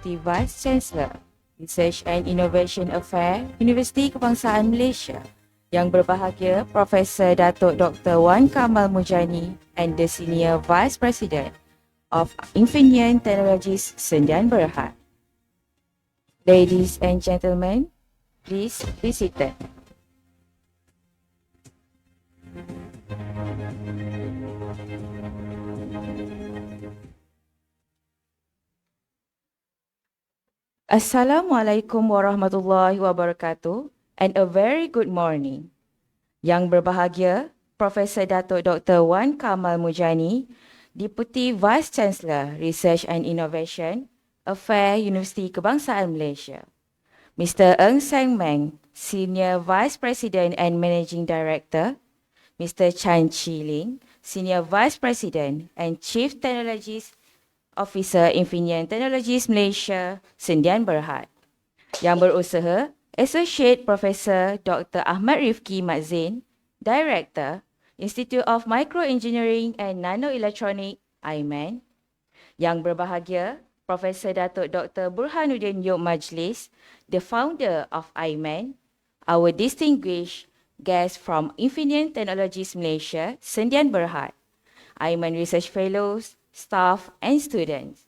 Deputy Vice Chancellor, Research and Innovation Affairs, Universiti Kebangsaan Malaysia. Yang berbahagia Profesor Dato Dr. Wan Kamal Mujani and the Senior Vice President of Infineon Technologies Sdn Bhd. Ladies and gentlemen, please be seated. Assalamualaikum warahmatullahi wabarakatuh and a very good morning. Yang berbahagia Profesor Dato Dr. Wan Kamal Mujani, Deputy Vice Chancellor Research and Innovation Affairs Universiti Kebangsaan Malaysia. Mr. Ng Sang Meng, Senior Vice President and Managing Director. Mr. Chan Chi Ling, Senior Vice President and Chief Technologies Officer Infineon Technologies Malaysia Sdn Bhd. Yang berusaha Associate Professor Dr. Ahmad Rifki Mat Zain, Director Institute of Microengineering and Nanoelectronic IMEN. Yang berbahagia Profesor Dato Dr. Burhanuddin Yop Majlis, the founder of IMEN. Our distinguished guests from Infineon Technologies Malaysia Sdn Bhd, IMEN Research Fellows, staff and students.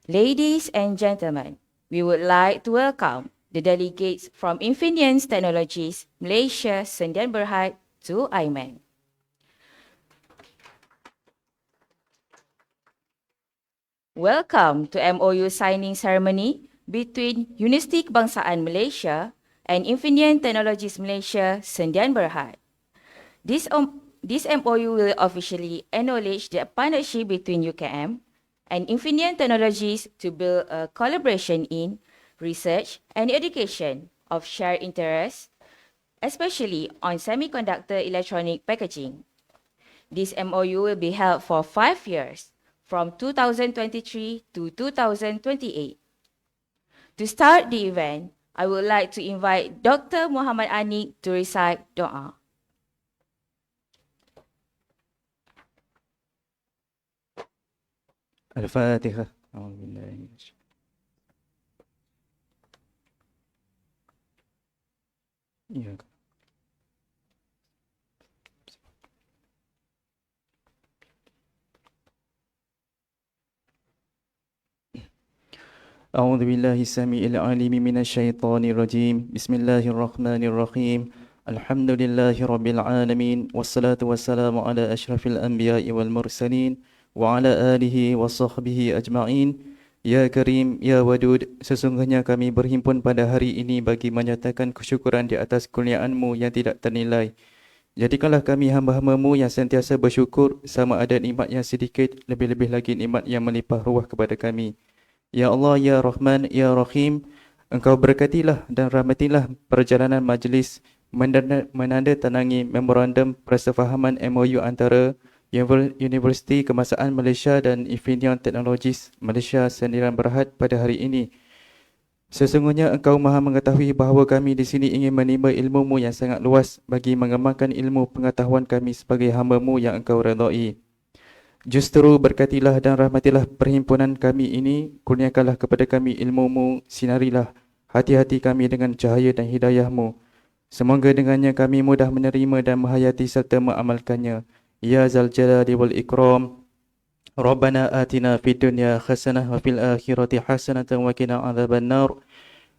Ladies and gentlemen, we would like to welcome the delegates from Infineon Technologies Malaysia Sdn Bhd to IMEN. Welcome to MoU signing ceremony between Universiti Kebangsaan Malaysia and Infineon Technologies Malaysia Sdn Bhd. This MoU will officially acknowledge the partnership between UKM and Infineon Technologies to build a collaboration in research and education of shared interests, especially on semiconductor electronic packaging. This MoU will be held for 5 years, from 2023 to 2028. To start the event, I would like to invite Dr. Muhammad Anik to recite doa. Al-Fatihah. Ya. أعوذ بالله السميع العليم من الشيطان الرجيم بسم الله الرحمن الرحيم الحمد لله رب العالمين والصلاة والسلام على أشرف الأنبياء والمرسلين وعلى آله وصحبه أجمعين Ya Karim, Ya Wadud, sesungguhnya kami berhimpun pada hari ini bagi menyatakan kesyukuran di atas kurniaan-Mu yang tidak ternilai. Jadikanlah kami hamba-hamba-Mu yang sentiasa bersyukur sama ada nikmat yang sedikit, lebih-lebih lagi nikmat yang melimpah ruah kepada kami. Ya Allah, Ya Rahman, Ya Rahim, Engkau berkatilah dan rahmatilah perjalanan majlis menandatangani Memorandum Persefahaman MoU antara Universiti Kebangsaan Malaysia dan Infineon Technologies Malaysia Sdn Bhd pada hari ini. Sesungguhnya Engkau Maha mengetahui bahawa kami di sini ingin menimba ilmu-Mu yang sangat luas bagi mengembangkan ilmu pengetahuan kami sebagai hamba-Mu yang Engkau redai. Justru berkatilah dan rahmatilah perhimpunan kami ini, kurniakanlah kepada kami ilmu-Mu, sinarilah hati-hati kami dengan cahaya dan hidayah-Mu. Semoga dengannya kami mudah menerima dan menghayati serta mengamalkannya. Ya Zal Jalali wal Ikram, Rabbana atina fid dunya hasanah wa fil akhirati hasanatan wa qina adzaban nar.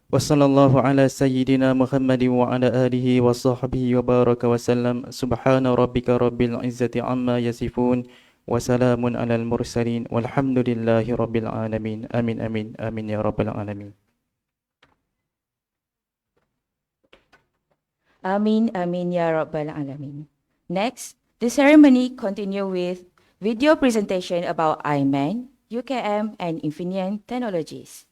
Wa sallallahu ala sayyidina Muhammadin wa ala alihi wa sahbihi wa baraka wa sallam. Subhana rabbika rabbil izzati amma yasifun. Wassalamun alal mursalin walhamdulillahi rabbil alamin. Amin amin amin ya rabbal alamin. Amin amin ya rabbal alamin. Next, the ceremony continue with video presentation about IMEN, UKM and Infineon Technologies.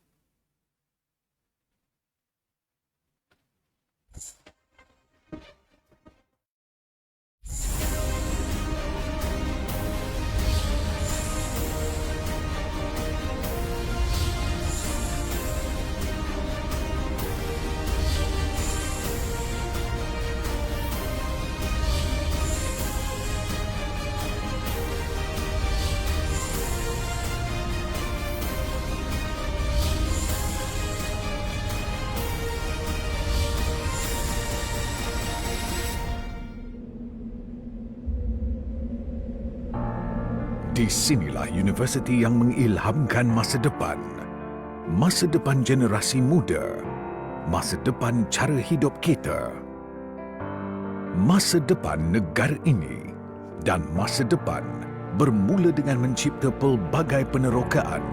Di sinilah universiti yang mengilhamkan masa depan. Masa depan generasi muda. Masa depan cara hidup kita. Masa depan negara ini. Dan masa depan bermula dengan mencipta pelbagai penerokaan.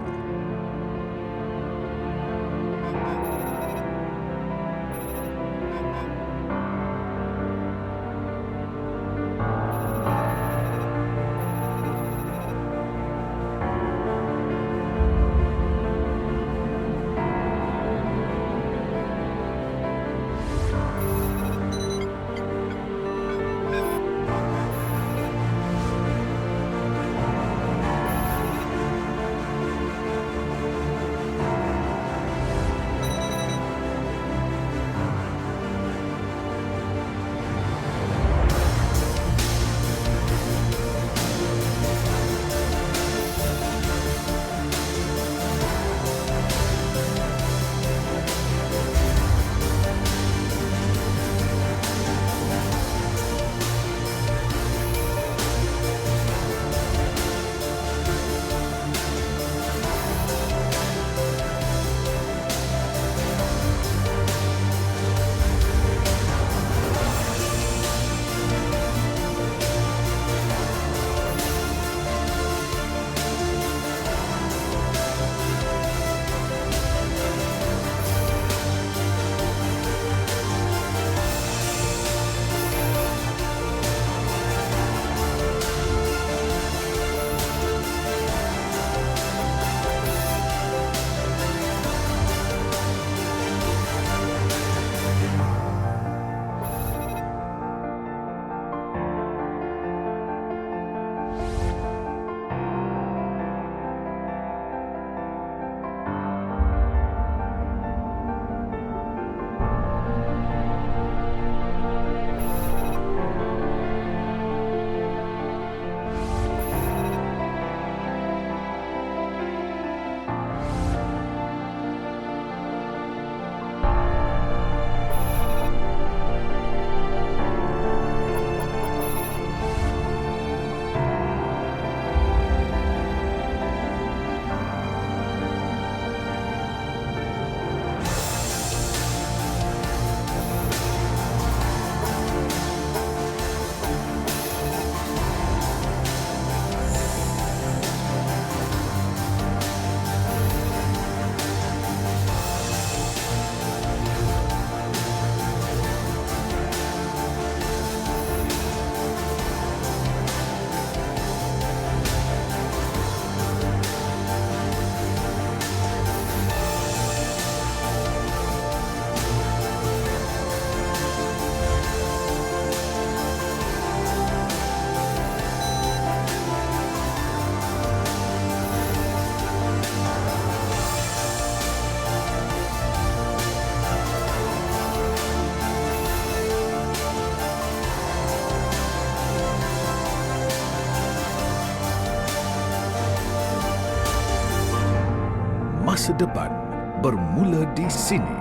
Masa depan bermula di sini,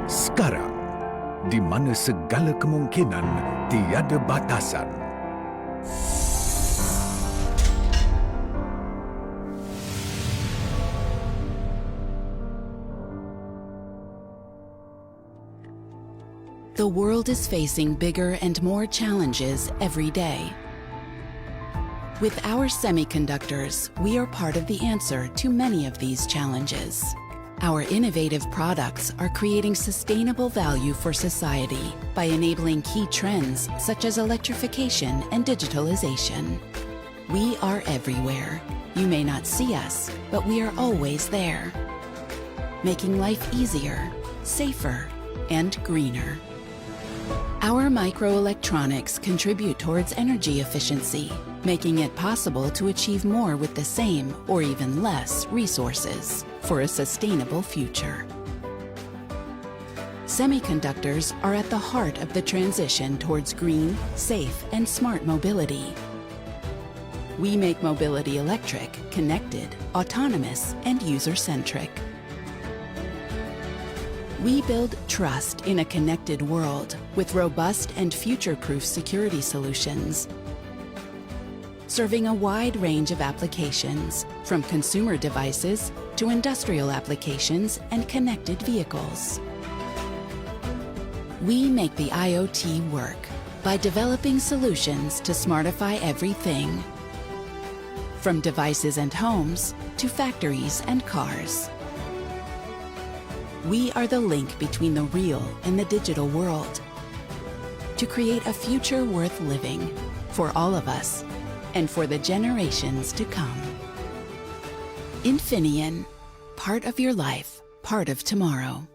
sekarang, di mana segala kemungkinan tiada batasan. The world is facing bigger and more challenges every day. With our semiconductors, we are part of the answer to many of these challenges. Our innovative products are creating sustainable value for society by enabling key trends such as electrification and digitalization. We are everywhere. You may not see us, but we are always there, making life easier, safer, and greener. Our microelectronics contribute towards energy efficiency, making it possible to achieve more with the same or even less resources for a sustainable future. Semiconductors are at the heart of the transition towards green, safe, and smart mobility. We make mobility electric, connected, autonomous, and user-centric. We build trust in a connected world with robust and future-proof security solutions. serving a wide range of applications, from consumer devices to industrial applications and connected vehicles. We make the IoT work by developing solutions to smartify everything, from devices and homes to factories and cars. We are the link between the real and the digital world to create a future worth living for all of us and for the generations to come. Infineon, part of your life, part of tomorrow.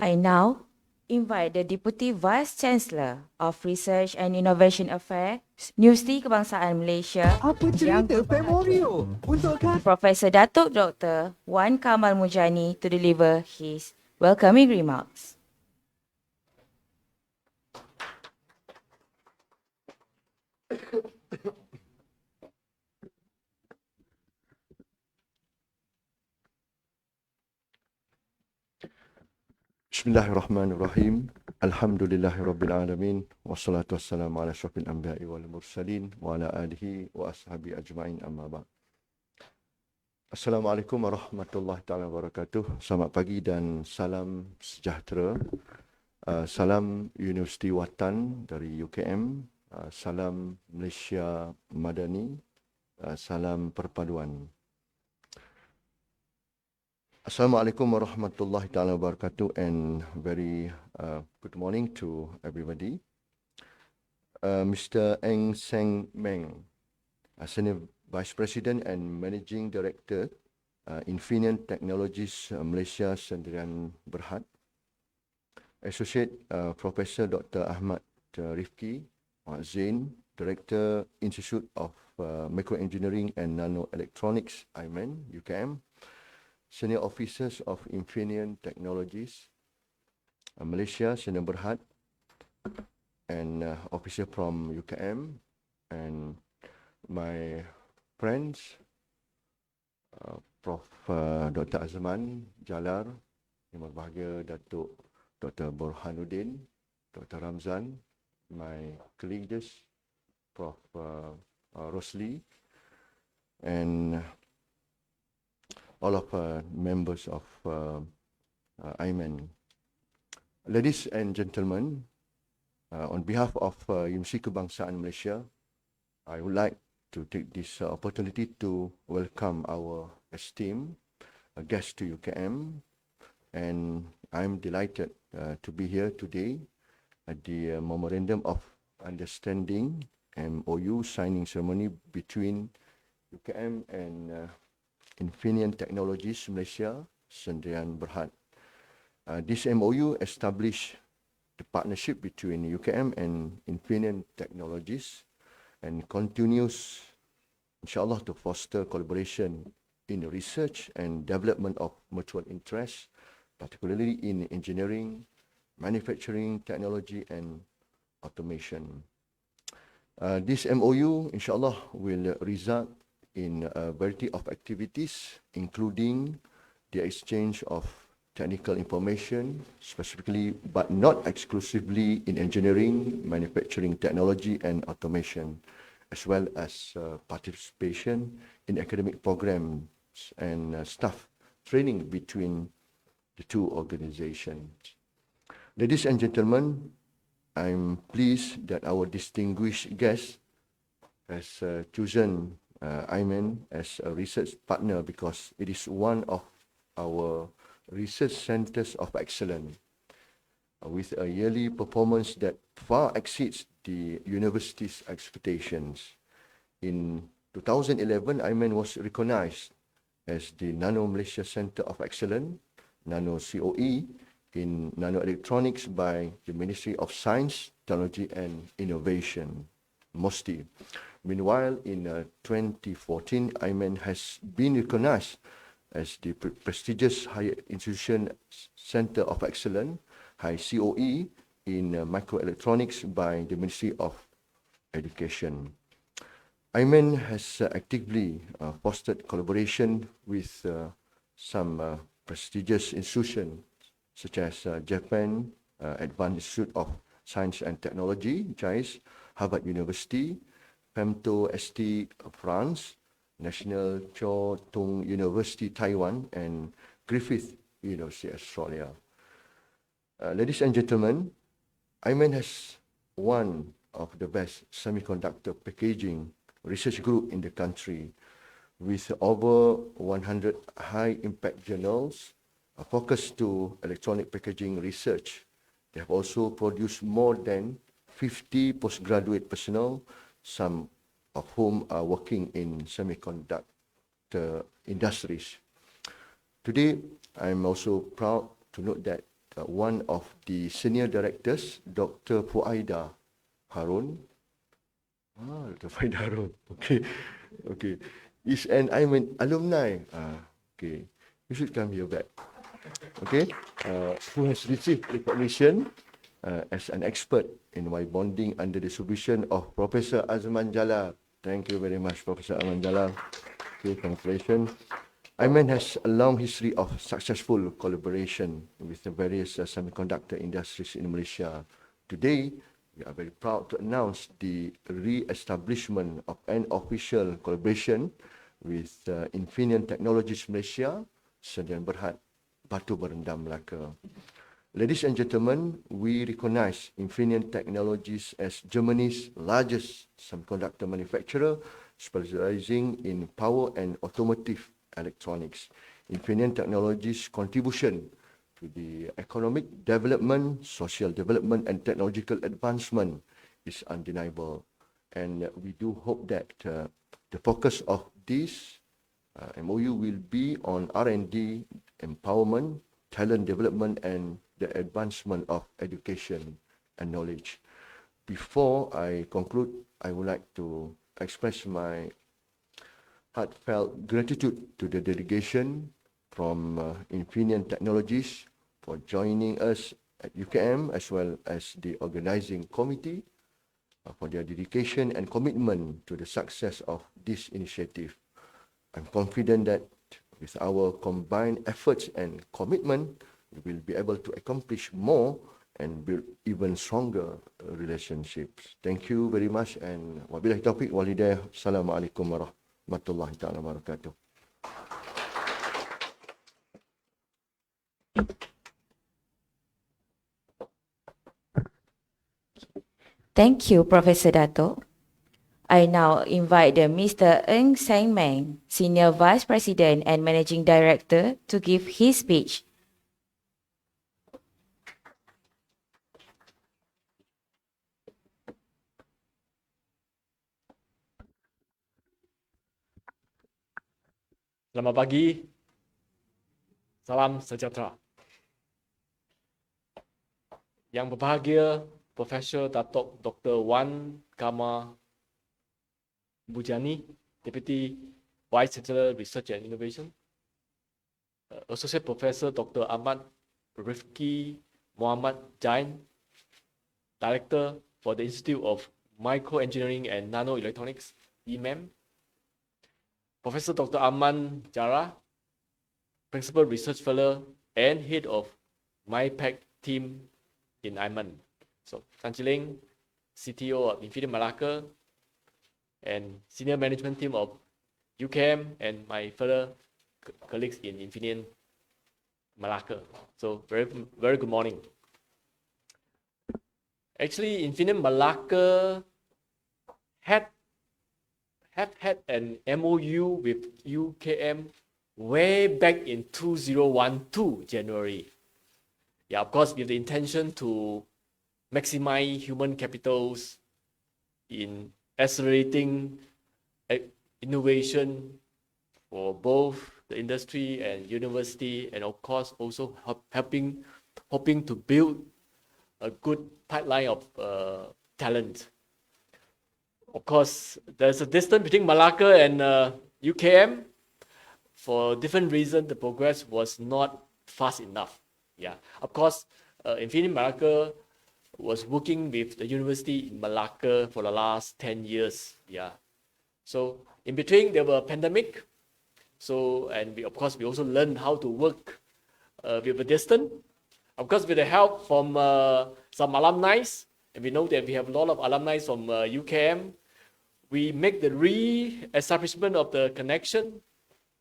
I now invite the Deputy Vice Chancellor of Research and Innovation Affairs, Universiti Kebangsaan Malaysia, Apa cerita Femorio? Untuk Professor Dato Dr. Wan Kamal Mujani to deliver his welcoming remarks. Bismillahirrahmanirrahim. Alhamdulillahirabbil alamin wassalatu wassalamu ala asyrafil anbiya'i wal mursalin wa ala alihi wa ashabi ajma'in amma ba'd. Assalamualaikum warahmatullahi taala wabarakatuh. Selamat pagi dan salam sejahtera. Salam Universiti Watan dari UKM, salam Malaysia Madani, salam perpaduan. Assalamualaikum warahmatullahi taala wabarakatuh, and very good morning to everybody. Mr. Eng Seng Meng, Senior Vice President and Managing Director, Infineon Technologies Malaysia Sdn Berhad. Associate Professor Dr. Ahmad Rifki Zain, Director Institute of Microengineering and Nanoelectronics, IMEN, UKM. Senior Officers of Infineon Technologies Malaysia Sdn Berhad, and officer from UKM, and my friends, Prof. Dr. Azman Jalar, Yang Berbahagia Dato Dr. Burhanuddin, Dr. Ramzan, my colleagues, Prof. Rosli, and all of members of IMEN. Ladies and gentlemen, on behalf of Universiti Kebangsaan Malaysia, I would like to take this opportunity to welcome our esteemed guest to UKM, and I'm delighted to be here today at the Memorandum of Understanding MoU signing ceremony between UKM and Infineon Technologies Malaysia Sdn Berhad. This MoU established the partnership between UKM and Infineon Technologies and continues, inshallah, to foster collaboration in research and development of mutual interest, particularly in engineering, manufacturing, technology, and automation. This MoU, inshallah, will result in a variety of activities, including the exchange of technical information, specifically but not exclusively in engineering, manufacturing, technology, and automation, as well as participation in academic programs and staff training between the two organizations. Ladies and gentlemen, I'm pleased that our distinguished guest has chosen IMEN as a research partner because it is one of our research centers of excellence with a yearly performance that far exceeds the university's expectations. In 2011, IMEN was recognized as the Nano Malaysia Center of Excellence, Nano COE, in nanoelectronics by the Ministry of Science, Technology and Innovation, MOSTI. Meanwhile, in 2014, IMEN has been recognized as the prestigious Higher Institution Center of Excellence, High COE, in microelectronics by the Ministry of education. IMEN has actively fostered collaboration with some prestigious institutions such as Japan Advanced Institute of Science and Technology, JAIS, Harvard University, Femto ST France, National Chao Tung University Taiwan, and Griffith University Australia. Ladies and gentlemen, IMEN has one of the best semiconductor packaging research group in the country, with over 100 high-impact journals focused to electronic packaging research. They have also produced more than 50 postgraduate personnel, some of whom are working in semiconductor industries. Today, I'm also proud to note that one of the senior directors, Dr. Fuaida Harun, Dr. Fuaida Harun, okay, is an IMEN alumni. Okay, you should come here back. Okay, who has received recognition as an expert in wire bonding under the supervision of Professor Azman Jalal. Thank you very much, Professor Azman Jalal. Okay, congratulations. IMEN has a long history of successful collaboration with the various semiconductor industries in Malaysia. Today, we are very proud to announce the re-establishment of an official collaboration with Infineon Technologies Malaysia, Sdn Bhd, Batu Berendam, Melaka. Ladies and gentlemen, we recognize Infineon Technologies as Germany's largest semiconductor manufacturer, specializing in power and automotive electronics. Infineon Technologies' contribution to the economic development, social development, and technological advancement is undeniable. And we do hope that the focus of this MoU will be on R&D, empowerment, talent development, and the advancement of education and knowledge. Before I conclude, I would like to express my heartfelt gratitude to the delegation from Infineon Technologies for joining us at UKM, as well as the organizing committee for their dedication and commitment to the success of this initiative. I'm confident that with our combined efforts and commitment, we will be able to accomplish more and build even stronger relationships. Thank you very much, and wabillahi taufiq wal hidayah. Assalamualaikum warahmatullahi taala wabarakatuh. Thank you, Professor Dato. I now invite the Mr. Ng Seng Meng, Senior Vice President and Managing Director, to give his speech. Selamat pagi, salam sejahtera. Yang berbahagia, Profesor Dato Dr. Wan Kamal Mujani, Deputy Vice Chancellor Research and Innovation, Associate Professor Dr. Ahmad Rifki Muhammad Jain, Director for the Institute of Microengineering and Nanoelectronics, IMEN, Professor Dr. Aman Jara, Principal Research Fellow and Head of MyPack team in IMEN. So, Sanchiling, CTO of Infineon Malacca, and Senior Management Team of UKM, and my fellow colleagues in Infineon Malacca. So, very good morning. Actually, Infineon Malacca have had an MoU with UKM way back in 2012 January. Yeah, of course, with the intention to maximize human capitals in accelerating innovation for both the industry and university, and of course also hoping to build a good pipeline of talent. Of course, there's a distance between Malacca and UKM. For different reasons, the progress was not fast enough. Yeah, of course, Infineon Malacca was working with the university in Malacca for the last 10 years. Yeah. So in between there were pandemic. So, and we, of course, we also learned how to work with a distance. Of course, with the help from some alumni, and we know that we have a lot of alumni from UKM, we make the re-establishment of the connection.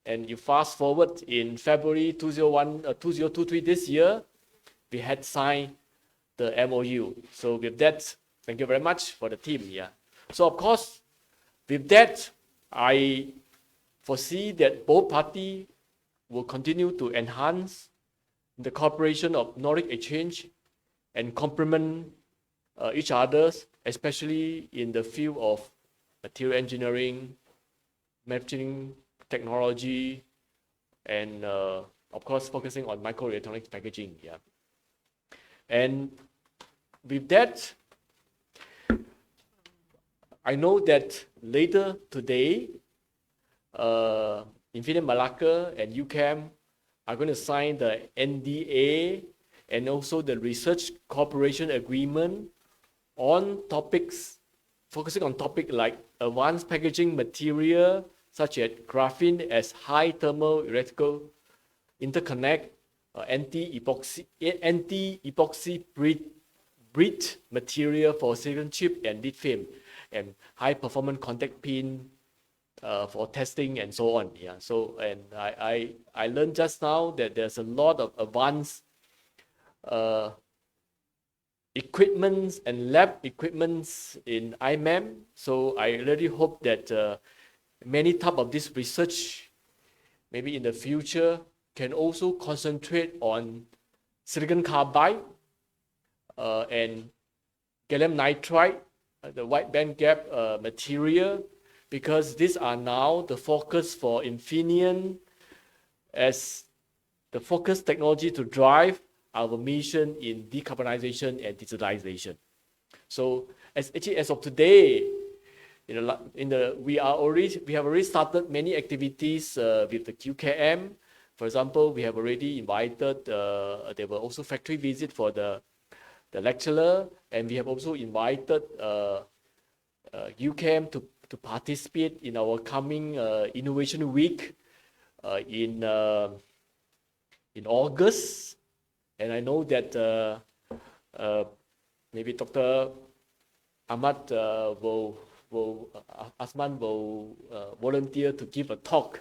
And you fast forward in February 2023 this year, we had signed the MoU. So with that, thank you very much for the team. Yeah. So of course, with that, I foresee that both parties will continue to enhance the cooperation of knowledge exchange and complement each other, especially in the field of material engineering, manufacturing technology, and of course focusing on microelectronics packaging. Yeah. And with that, I know that later today, Infineon Malacca and UKM are going to sign the NDA and also the research cooperation agreement on topics, focusing on topics like advanced packaging material such as graphene as high thermal electrical interconnect, anti-epoxy bridge material for silicon chip and lead film, and high performance contact pin for testing and so on. Yeah. So, and I learned just now that there's a lot of advanced equipments and lab equipments in IMEN. So I really hope that many type of this research, maybe in the future, can also concentrate on silicon carbide and gallium nitride, the wide band gap material, because these are now the focus for Infineon as the focus technology to drive our mission in decarbonization and digitalization. So as of today, we have already started many activities with the UKM. For example, we have already invited, there were also factory visit for the lecturer, and we have also invited UKM to participate in our coming Innovation Week in August. And I know that maybe Dr. Ahmad Asman will volunteer to give a talk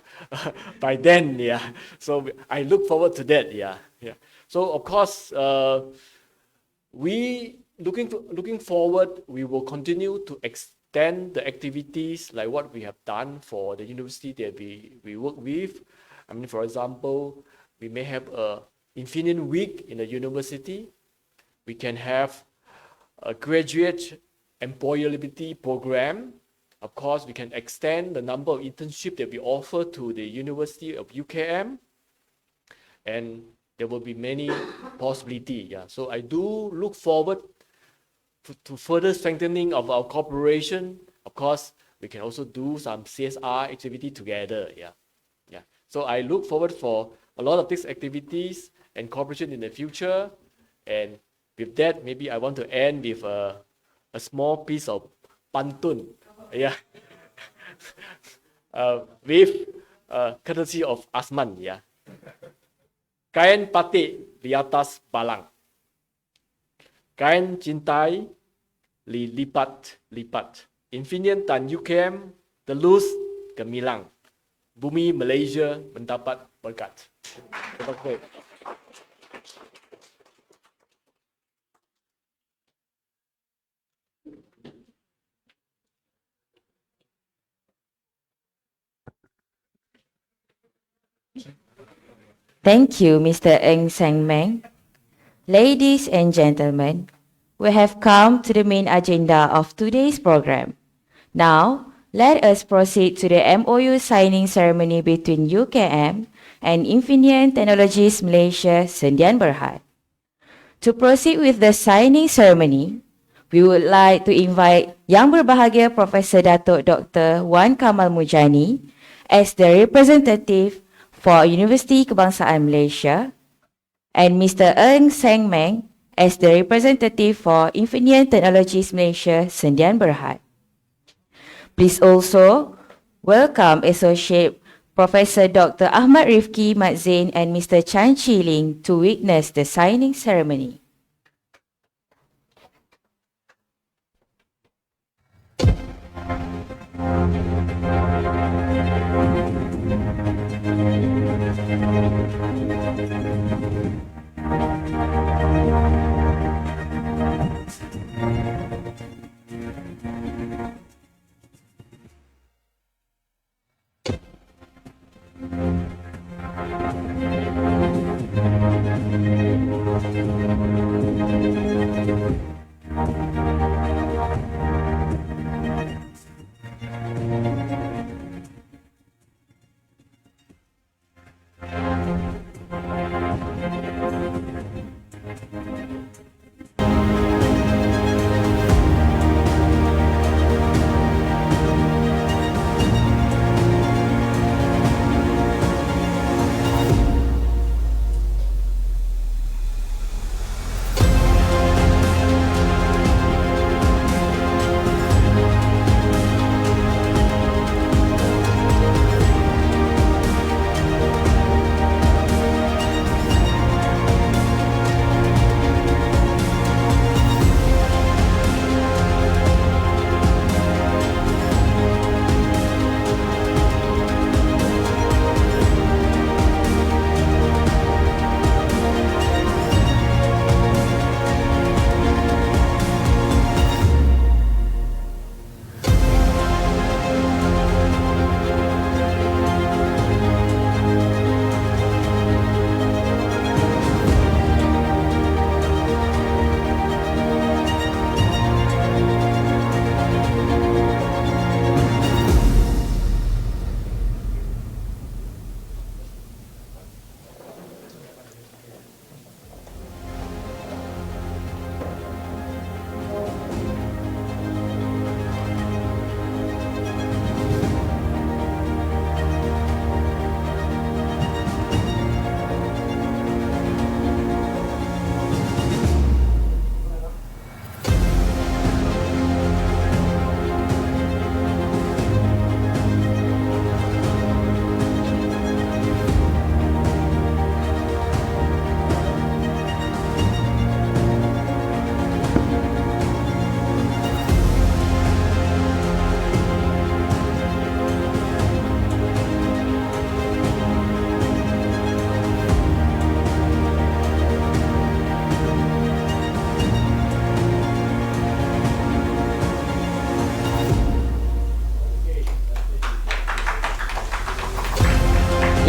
by then. Yeah. So I look forward to that. Yeah. Yeah. So of course, we looking forward, we will continue to extend the activities like what we have done for the university that we work with. I mean, for example, we may have a Infineon Week in the university. We can have a graduate employability program. Of course, we can extend the number of internships that we offer to the University of UKM, and there will be many possibilities. Yeah. So I do look forward to further strengthening of our cooperation. Of course, we can also do some CSR activity together. Yeah. Yeah. So I look forward for a lot of these activities and cooperation in the future. And with that, maybe I want to end with a small piece of pantun. Yeah. With courtesy of Asman. Yeah. Kain batik di atas balang. Kain cintai lipat-lipat. Infineon dan UKM telus gemilang. Bumi Malaysia mendapat berkat. Terima kasih. Thank you, Mr. Eng Sang Meng. Ladies and gentlemen, we have come to the main agenda of today's program. Now, let us proceed to the MoU signing ceremony between UKM and Infineon Technologies Malaysia Sdn Bhd. To proceed with the signing ceremony, we would like to invite Yang Berbahagia Professor Dato Dr. Wan Kamal Mujani as the representative for Universiti Kebangsaan Malaysia, and Mr. Eng Sang Meng as the representative for Infineon Technologies Malaysia, Sendian Berhad. Please also welcome Associate Professor Dr. Ahmad Rifki Mat Zain and Mr. Chan Chi Ling to witness the signing ceremony.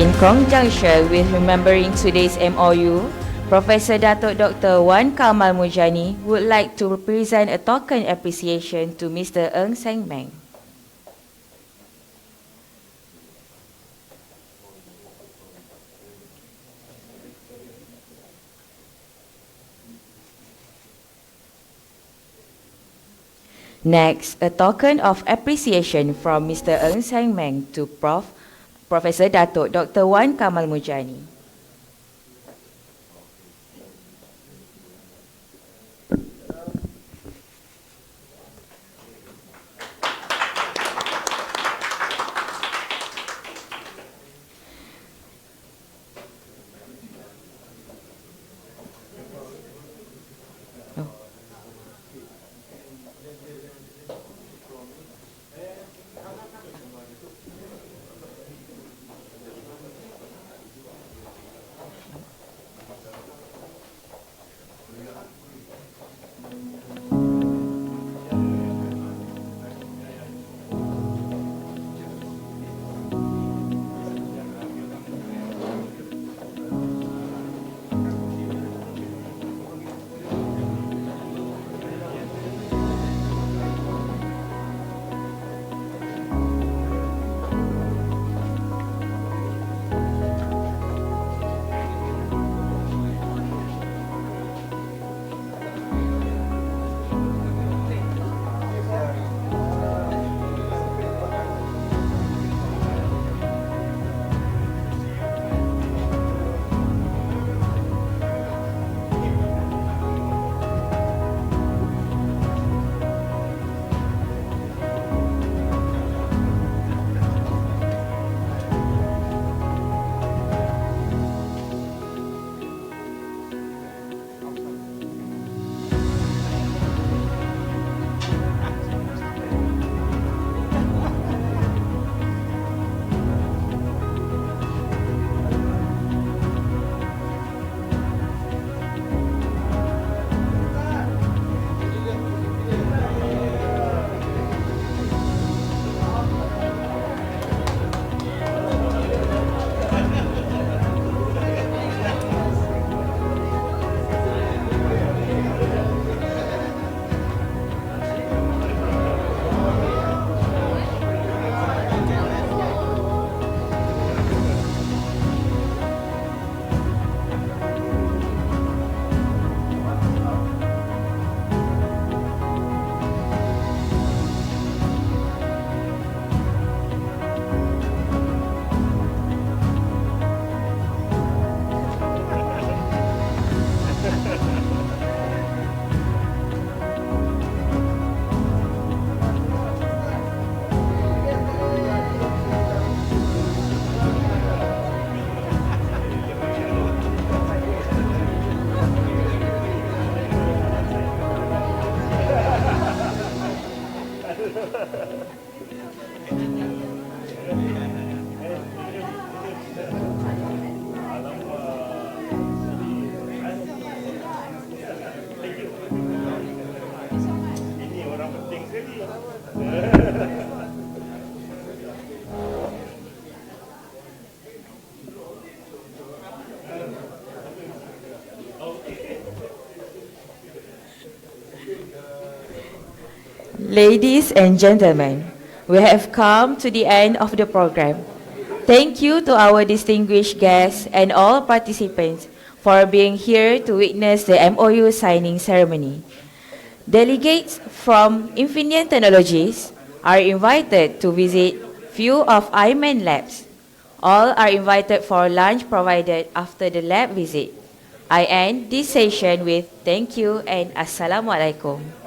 In conjunction with remembering today's MoU, Professor Dato Dr. Wan Kamal Mujani would like to present a token appreciation to Mr. Ng Seng Meng. Next, a token of appreciation from Mr. Ng Seng Meng to Professor Dato Dr. Wan Kamal Mujani. Ladies and gentlemen, we have come to the end of the program. Thank you to our distinguished guests and all participants for being here to witness the MoU signing ceremony. Delegates from Infineon Technologies are invited to visit few of IMEN labs. All are invited for lunch provided after the lab visit. I end this session with thank you and Assalamualaikum.